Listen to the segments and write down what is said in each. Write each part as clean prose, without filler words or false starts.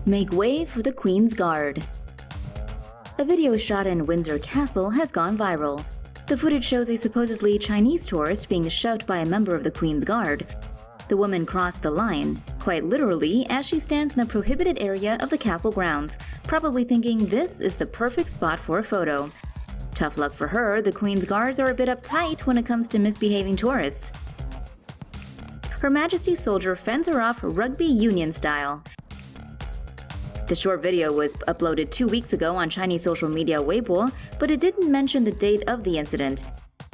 Make way for the Queen's Guard. A video shot in Windsor Castle has gone viral. The footage shows a supposedly Chinese tourist being shoved by a member of the Queen's Guard. The woman crossed the line, quite literally, as she stands in the prohibited area of the castle grounds, probably thinking this is the perfect spot for a photo. Tough luck for her, the Queen's Guards are a bit uptight when it comes to misbehaving tourists. Her Majesty's soldier fends her off rugby union style. The short video was uploaded 2 weeks ago on Chinese social media Weibo, but it didn't mention the date of the incident.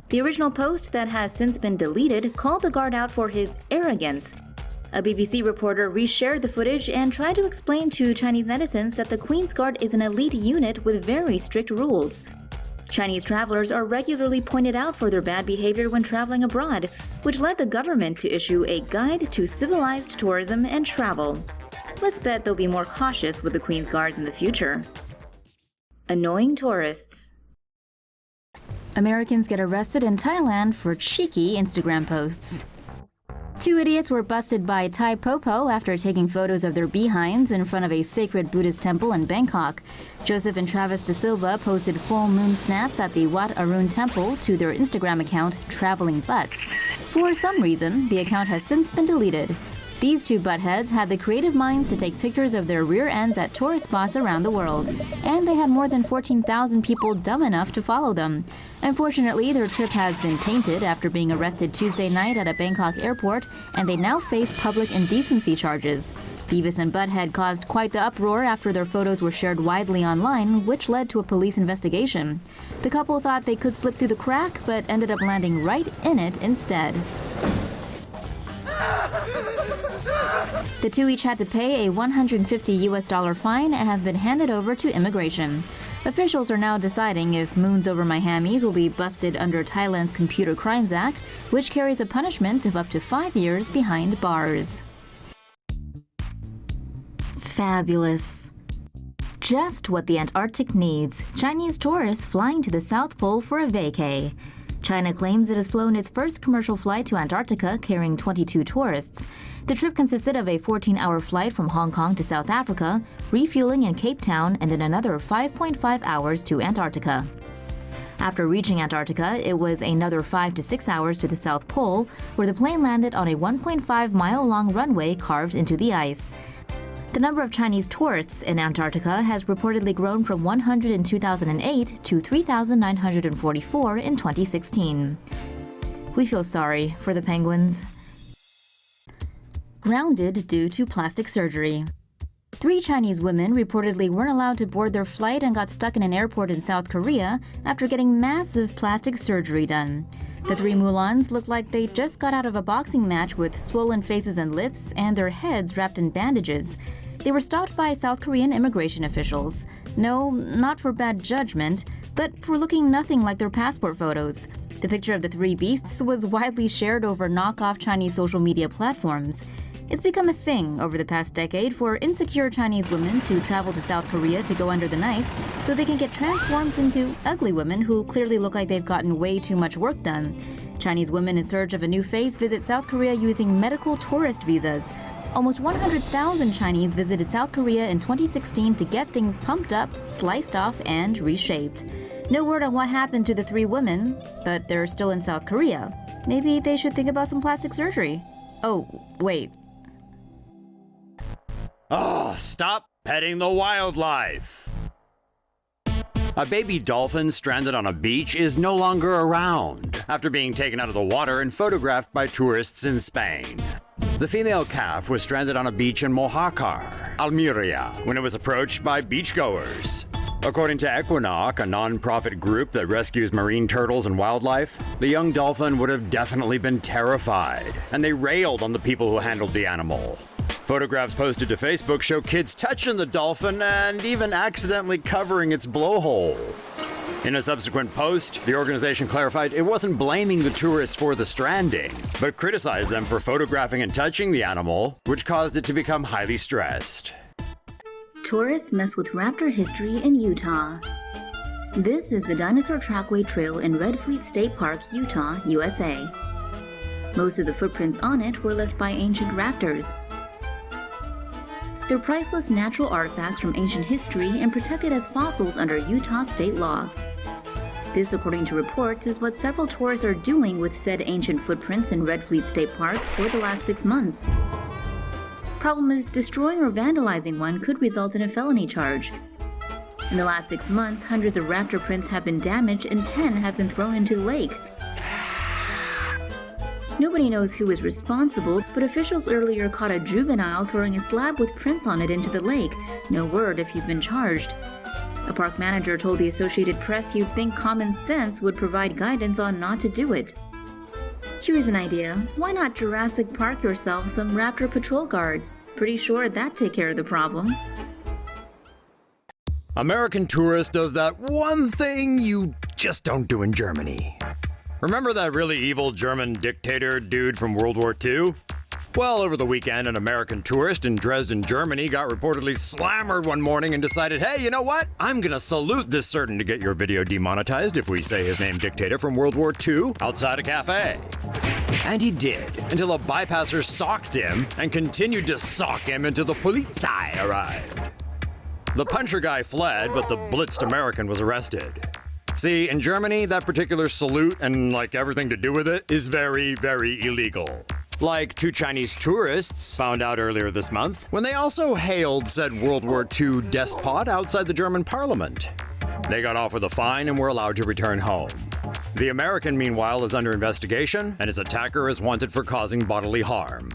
The original post that has since been deleted called the guard out for his arrogance. A BBC reporter reshared the footage and tried to explain to Chinese netizens that the Queen's Guard is an elite unit with very strict rules. Chinese travelers are regularly pointed out for their bad behavior when traveling abroad, which led the government to issue a guide to civilized tourism and travel. Let's bet they'll be more cautious with the Queen's Guards in the future. Annoying tourists. Americans get arrested in Thailand for cheeky Instagram posts. 2 idiots were busted by Thai Popo after taking photos of their behinds in front of a sacred Buddhist temple in Bangkok. Joseph and Travis De Silva posted full moon snaps at the Wat Arun temple to their Instagram account, Traveling Butts. For some reason, the account has since been deleted. These two buttheads had the creative minds to take pictures of their rear ends at tourist spots around the world, and they had more than 14,000 people dumb enough to follow them. Unfortunately, their trip has been tainted after being arrested Tuesday night at a Bangkok airport, and they now face public indecency charges. Beavis and Butthead caused quite the uproar after their photos were shared widely online, which led to a police investigation. The couple thought they could slip through the crack, but ended up landing right in it instead. The two each had to pay a $150 fine and have been handed over to immigration. Officials are now deciding if moons over my hammies will be busted under Thailand's Computer Crimes Act, which carries a punishment of up to 5 years behind bars. Fabulous. Just what the Antarctic needs. Chinese tourists flying to the South Pole for a vacay. China claims it has flown its first commercial flight to Antarctica carrying 22 tourists. The trip consisted of a 14-hour flight from Hong Kong to South Africa, refueling in Cape Town, and then another 5.5 hours to Antarctica. After reaching Antarctica, it was another 5 to 6 hours to the South Pole, where the plane landed on a 1.5-mile-long runway carved into the ice. The number of Chinese tourists in Antarctica has reportedly grown from 100 in 2008 to 3,944 in 2016. We feel sorry for the penguins. Grounded due to plastic surgery. 3 Chinese women reportedly weren't allowed to board their flight and got stuck in an airport in South Korea after getting massive plastic surgery done. The 3 Mulans looked like they just got out of a boxing match with swollen faces and lips and their heads wrapped in bandages. They were stopped by South Korean immigration officials. No, not for bad judgment, but for looking nothing like their passport photos. The picture of the 3 beasts was widely shared over knockoff Chinese social media platforms. It's become a thing over the past decade for insecure Chinese women to travel to South Korea to go under the knife so they can get transformed into ugly women who clearly look like they've gotten way too much work done. Chinese women in search of a new face visit South Korea using medical tourist visas. Almost 100,000 Chinese visited South Korea in 2016 to get things pumped up, sliced off, and reshaped. No word on what happened to the 3 women, but they're still in South Korea. Maybe they should think about some plastic surgery. Oh, wait. Oh, stop petting the wildlife! A baby dolphin stranded on a beach is no longer around after being taken out of the water and photographed by tourists in Spain. The female calf was stranded on a beach in Mojácar, Almeria, when it was approached by beachgoers. According to Equinox, a non-profit group that rescues marine turtles and wildlife, the young dolphin would have definitely been terrified, and they railed on the people who handled the animal. Photographs posted to Facebook show kids touching the dolphin and even accidentally covering its blowhole. In a subsequent post, the organization clarified it wasn't blaming the tourists for the stranding, but criticized them for photographing and touching the animal, which caused it to become highly stressed. Tourists mess with raptor history in Utah. This is the Dinosaur Trackway Trail in Red Fleet State Park, Utah, USA. Most of the footprints on it were left by ancient raptors. They're priceless natural artifacts from ancient history and protected as fossils under Utah state law. This, according to reports, is what several tourists are doing with said ancient footprints in Red Fleet State Park for the last 6 months. Problem is, destroying or vandalizing one could result in a felony charge. In the last 6 months, hundreds of raptor prints have been damaged and 10 have been thrown into the lake. Nobody knows who is responsible, but officials earlier caught a juvenile throwing a slab with prints on it into the lake. No word if he's been charged. A park manager told the Associated Press you'd think common sense would provide guidance on not to do it. Here's an idea. Why not Jurassic Park yourself some raptor patrol guards? Pretty sure that'd take care of the problem. American tourist does that one thing you just don't do in Germany. Remember that really evil German dictator dude from World War II? Well, over the weekend, an American tourist in Dresden, Germany got reportedly slammered one morning and decided, hey, you know what? I'm gonna salute this certain to get your video demonetized if we say his name dictator from World War II outside a cafe. And he did, until a bypasser socked him and continued to sock him until the Polizei arrived. The puncher guy fled, but the blitzed American was arrested. See, in Germany, that particular salute and like everything to do with it is very, very illegal. Like 2 Chinese tourists found out earlier this month when they also hailed said World War II despot outside the German parliament. They got off with a fine and were allowed to return home. The American, meanwhile, is under investigation and his attacker is wanted for causing bodily harm.